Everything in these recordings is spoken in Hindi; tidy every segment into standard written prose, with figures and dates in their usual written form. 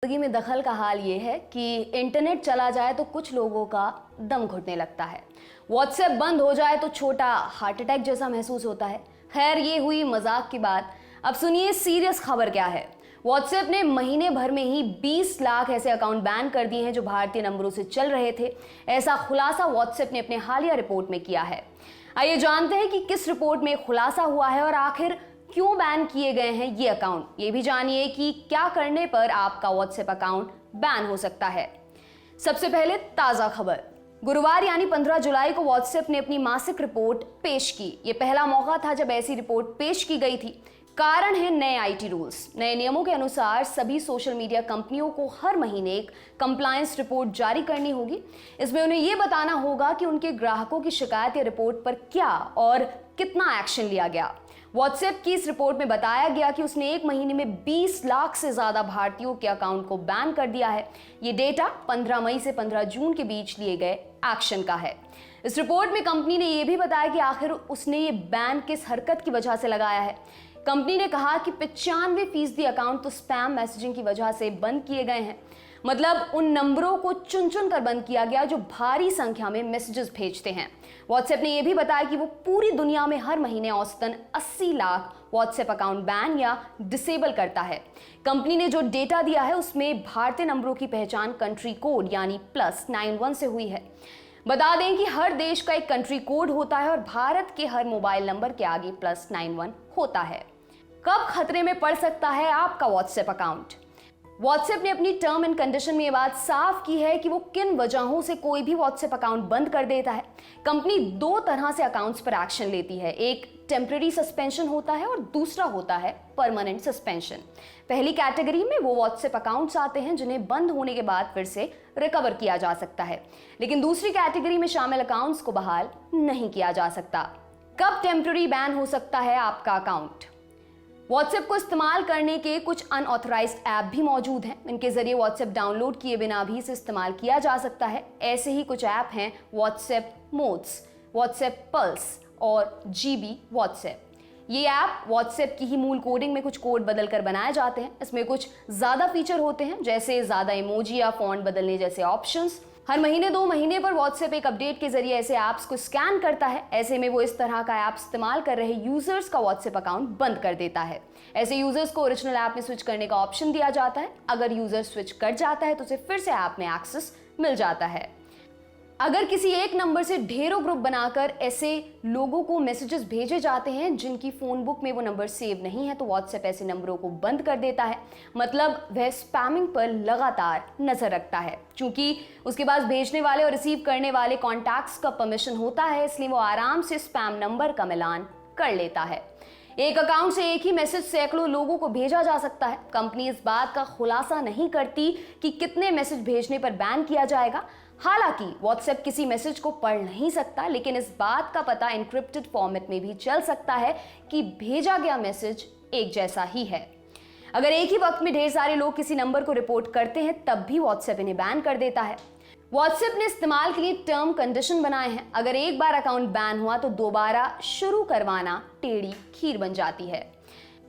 जिंदगी में दखल का हाल ये है कि इंटरनेट चला जाए तो कुछ लोगों का दम घुटने लगता है। व्हाट्सएप बंद हो जाए तो छोटा हार्ट अटैक जैसा महसूस होता है। खैर, ये हुई मजाक की बात। अब सुनिए सीरियस खबर क्या है। व्हाट्सएप ने महीने भर में ही 20 लाख ऐसे अकाउंट बैन कर दिए हैं जो भारतीय नंबरों से चल रहे थे। ऐसा खुलासा व्हाट्सएप ने अपने हालिया रिपोर्ट में किया है। आइए जानते हैं कि किस रिपोर्ट में खुलासा हुआ है और आखिर क्यों बैन किए गए हैं ये अकाउंट। ये भी जानिए कि क्या करने पर आपका व्हाट्सएप अकाउंट बैन हो सकता है। सबसे पहले ताजा खबर। गुरुवार यानी 15 जुलाई को व्हाट्सएप ने अपनी मासिक रिपोर्ट पेश की। ये पहला मौका था जब ऐसी रिपोर्ट पेश की गई थी। कारण है नए आईटी रूल्स। नए नियमों के अनुसार सभी सोशल मीडिया कंपनियों को हर महीने एक कंप्लायंस रिपोर्ट जारी करनी होगी। इसमें उन्हें यह बताना होगा कि उनके ग्राहकों की शिकायत या रिपोर्ट पर क्या और कितना एक्शन लिया गया। व्हाट्सएप की इस रिपोर्ट में बताया गया कि उसने एक महीने में 20 लाख से ज्यादा भारतीयों के अकाउंट को बैन कर दिया है। ये डेटा 15 मई से 15 जून के बीच लिए गए एक्शन का है। इस रिपोर्ट में कंपनी ने यह भी बताया कि आखिर उसने ये बैन किस हरकत की वजह से लगाया है। कंपनी ने कहा कि 95% अकाउंट तो स्पैम मैसेजिंग की वजह से बंद किए गए हैं। मतलब उन नंबरों को चुन चुन कर बंद किया गया जो भारी संख्या में मैसेजेस भेजते हैं। व्हाट्सएप ने यह भी बताया कि वो पूरी दुनिया में हर महीने औसतन 80 लाख व्हाट्सएप अकाउंट बैन या डिसेबल करता है। कंपनी ने जो डेटा दिया है उसमें भारतीय नंबरों की पहचान कंट्री कोड यानी +91 से हुई है। बता दें कि हर देश का एक कंट्री कोड होता है और भारत के हर मोबाइल नंबर के आगे +91 होता है। कब खतरे में पड़ सकता है आपका व्हाट्सएप अकाउंट? व्हाट्सएप ने अपनी टर्म एंड कंडीशन में ये बात साफ की है कि वो किन वजहों से कोई भी व्हाट्सएप अकाउंट बंद कर देता है। कंपनी दो तरह से अकाउंट्स पर एक्शन लेती है। एक टेम्पररी सस्पेंशन होता है और दूसरा होता है परमानेंट सस्पेंशन। पहली कैटेगरी में वो व्हाट्सएप अकाउंट्स आते हैं जिन्हें बंद होने के बाद फिर से रिकवर किया जा सकता है, लेकिन दूसरी कैटेगरी में शामिल अकाउंट्स को बहाल नहीं किया जा सकता। कब टेम्पररी बैन हो सकता है आपका अकाउंट? व्हाट्सएप को इस्तेमाल करने के कुछ अनऑथराइज्ड ऐप भी मौजूद हैं। इनके जरिए व्हाट्सएप डाउनलोड किए बिना भी इसे इस्तेमाल किया जा सकता है। ऐसे ही कुछ ऐप हैं व्हाट्सएप मोड्स, व्हाट्सएप पल्स और जीबी व्हाट्सएप। ये ऐप व्हाट्सएप की ही मूल कोडिंग में कुछ कोड बदलकर बनाए जाते हैं। इसमें कुछ ज्यादा फीचर होते हैं जैसे ज्यादा इमोजी या फॉन्ट बदलने जैसे ऑप्शंस। हर महीने 2 महीने पर व्हाट्सएप एक अपडेट के जरिए ऐसे ऐप्स को स्कैन करता है। ऐसे में वो इस तरह का ऐप इस्तेमाल कर रहे यूजर्स का व्हाट्सएप अकाउंट बंद कर देता है। ऐसे यूजर्स को ओरिजिनल ऐप में स्विच करने का ऑप्शन दिया जाता है। अगर यूजर स्विच कर जाता है तो उसे फिर से ऐप में एक्सेस मिल जाता है। अगर किसी एक नंबर से ढेरों ग्रुप बनाकर ऐसे लोगों को मैसेजेस भेजे जाते हैं जिनकी फोन बुक में वो नंबर सेव नहीं है तो व्हाट्सएप ऐसे नंबरों को बंद कर देता है। मतलब वह स्पैमिंग पर लगातार नजर रखता है। क्योंकि उसके पास भेजने वाले और रिसीव करने वाले कॉन्टैक्ट्स का परमिशन होता है, इसलिए वो आराम से स्पैम नंबर का मिलान कर लेता है। एक अकाउंट से एक ही मैसेज सैकड़ों लोगों को भेजा जा सकता है। कंपनी इस बात का खुलासा नहीं करती कि कितने मैसेज भेजने पर बैन किया जाएगा। हालांकि व्हाट्सएप किसी मैसेज को पढ़ नहीं सकता, लेकिन इस बात का पता एन्क्रिप्टेड फॉर्मेट में भी चल सकता है कि भेजा गया मैसेज एक जैसा ही है। अगर एक ही वक्त में ढेर सारे लोग किसी नंबर को रिपोर्ट करते हैं तब भी व्हाट्सएप इन्हें बैन कर देता है। व्हाट्सएप ने इस्तेमाल के लिए टर्म कंडीशन बनाए हैं। अगर एक बार अकाउंट बैन हुआ तो दोबारा शुरू करवाना टेढ़ी खीर बन जाती है।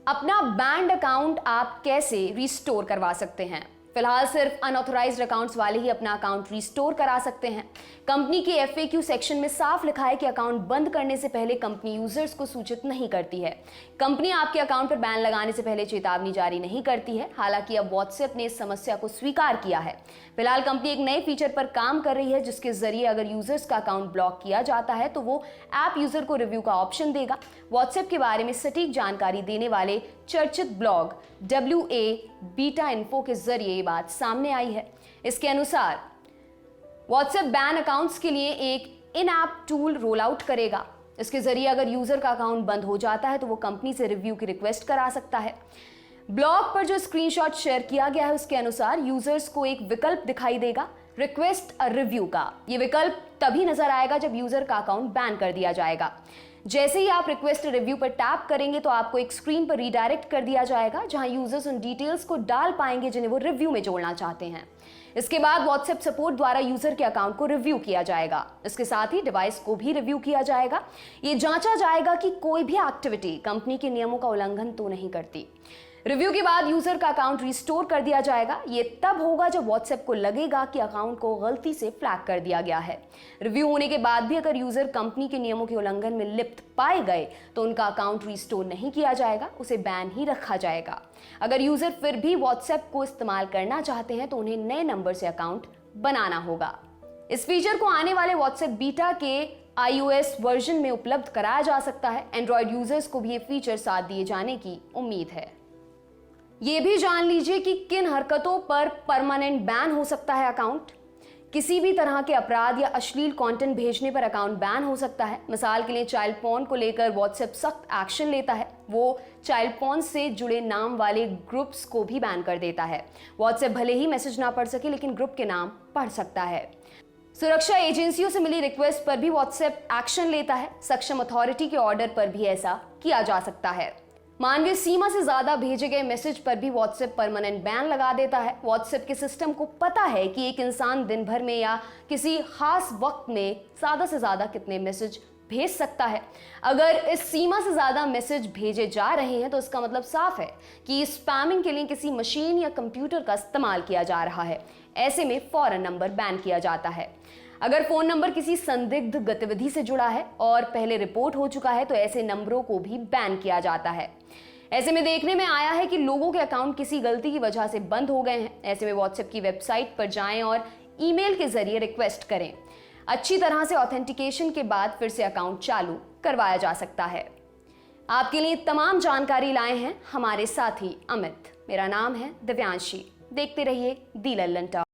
अपना बैंड अकाउंट आप कैसे रिस्टोर करवा सकते हैं? फिलहाल सिर्फ अनऑथराइज्ड अकाउंट्स वाले ही अपना अकाउंट रिस्टोर करा सकते हैं। कंपनी के FAQ सेक्शन में साफ लिखा है कि अकाउंट बंद करने से पहले कंपनी यूजर्स को सूचित नहीं करती है। कंपनी आपके अकाउंट पर बैन लगाने से पहले चेतावनी जारी नहीं करती है। हालांकि अब व्हाट्सएप ने इस समस्या को स्वीकार किया है। फिलहाल कंपनी एक नए फीचर पर काम कर रही है जिसके जरिए अगर यूजर्स का अकाउंट ब्लॉक किया जाता है तो वो ऐप यूजर को रिव्यू का ऑप्शन देगा। व्हाट्सएप के बारे में सटीक जानकारी देने वाले चर्चित ब्लॉग WA बीटा इन्फो के जरिए ये बात सामने आई है। इसके अनुसार व्हाट्सएप बैन अकाउंट्स के लिए एक इन ऐप टूल रोल आउट करेगा। इसके जरिए अगर यूजर का अकाउंट बंद हो जाता है तो वो कंपनी से रिव्यू की रिक्वेस्ट करा सकता है। ब्लॉग पर जो स्क्रीनशॉट शेयर किया गया है उसके अनुसार यूजर्स को एक विकल्प दिखाई देगा, रिक्वेस्ट अ रिव्यू का। ये विकल्प तभी नजर आएगा जब यूजर का अकाउंट बैन कर दिया जाएगा। जैसे ही आप रिक्वेस्ट रिव्यू पर टैप करेंगे तो आपको एक स्क्रीन पर रीडायरेक्ट कर दिया जाएगा जहां यूजर्स उन डिटेल्स को डाल पाएंगे जिन्हें वो रिव्यू में जोड़ना चाहते हैं। इसके बाद व्हाट्सएप सपोर्ट द्वारा यूजर के अकाउंट को रिव्यू किया जाएगा। इसके साथ ही डिवाइस को भी रिव्यू किया जाएगा। ये जांचा जाएगा कि कोई भी एक्टिविटी कंपनी के नियमों का उल्लंघन तो नहीं करती। रिव्यू के बाद यूजर का अकाउंट रिस्टोर कर दिया जाएगा। ये तब होगा जब व्हाट्सएप को लगेगा कि अकाउंट को गलती से फ्लैग कर दिया गया है। रिव्यू होने के बाद भी अगर यूजर कंपनी के नियमों के उल्लंघन में लिप्त पाए गए तो उनका अकाउंट रिस्टोर नहीं किया जाएगा, उसे बैन ही रखा जाएगा। अगर यूजर फिर भी व्हाट्सएप को इस्तेमाल करना चाहते हैं तो उन्हें नए नंबर से अकाउंट बनाना होगा। इस फीचर को आने वाले व्हाट्सएप बीटा के iOS वर्जन में उपलब्ध कराया जा सकता है। एंड्रॉयड यूजर्स को भी ये फीचर साथ दिए जाने की उम्मीद है। ये भी जान लीजिए कि किन हरकतों पर परमानेंट बैन हो सकता है अकाउंट। किसी भी तरह के अपराध या अश्लील कंटेंट भेजने पर अकाउंट बैन हो सकता है। मिसाल के लिए चाइल्ड पॉर्न को लेकर व्हाट्सएप सख्त एक्शन लेता है। वो चाइल्ड पॉर्न से जुड़े नाम वाले ग्रुप्स को भी बैन कर देता है। व्हाट्सएप भले ही मैसेज ना पढ़ सके लेकिन ग्रुप के नाम पढ़ सकता है। सुरक्षा एजेंसियों से मिली रिक्वेस्ट पर भी व्हाट्सएप एक्शन लेता है। सक्षम अथॉरिटी के ऑर्डर पर भी ऐसा किया जा सकता है। मानवीय सीमा से ज्यादा भेजे गए मैसेज पर भी व्हाट्सएप परमानेंट बैन लगा देता है। व्हाट्सएप के सिस्टम को पता है कि एक इंसान दिन भर में या किसी खास वक्त में ज्यादा से ज्यादा कितने मैसेज भेज सकता है। अगर इस सीमा से ज्यादा मैसेज भेजे जा रहे हैं तो इसका मतलब साफ है कि स्पैमिंग के लिए किसी मशीन या कंप्यूटर का इस्तेमाल किया जा रहा है। ऐसे में फौरन नंबर बैन किया जाता है। अगर फोन नंबर किसी संदिग्ध गतिविधि से जुड़ा है और पहले रिपोर्ट हो चुका है तो ऐसे नंबरों को भी बैन किया जाता है। ऐसे में देखने में आया है कि लोगों के अकाउंट किसी गलती की वजह से बंद हो गए हैं। ऐसे में व्हाट्सएप की वेबसाइट पर जाएं और ईमेल के जरिए रिक्वेस्ट करें। अच्छी तरह से ऑथेंटिकेशन के बाद फिर से अकाउंट चालू करवाया जा सकता है। आपके लिए तमाम जानकारी लाए हैं हमारे साथी अमित। मेरा नाम है दिव्यांशी। देखते रहिए दी लल्लन टॉक।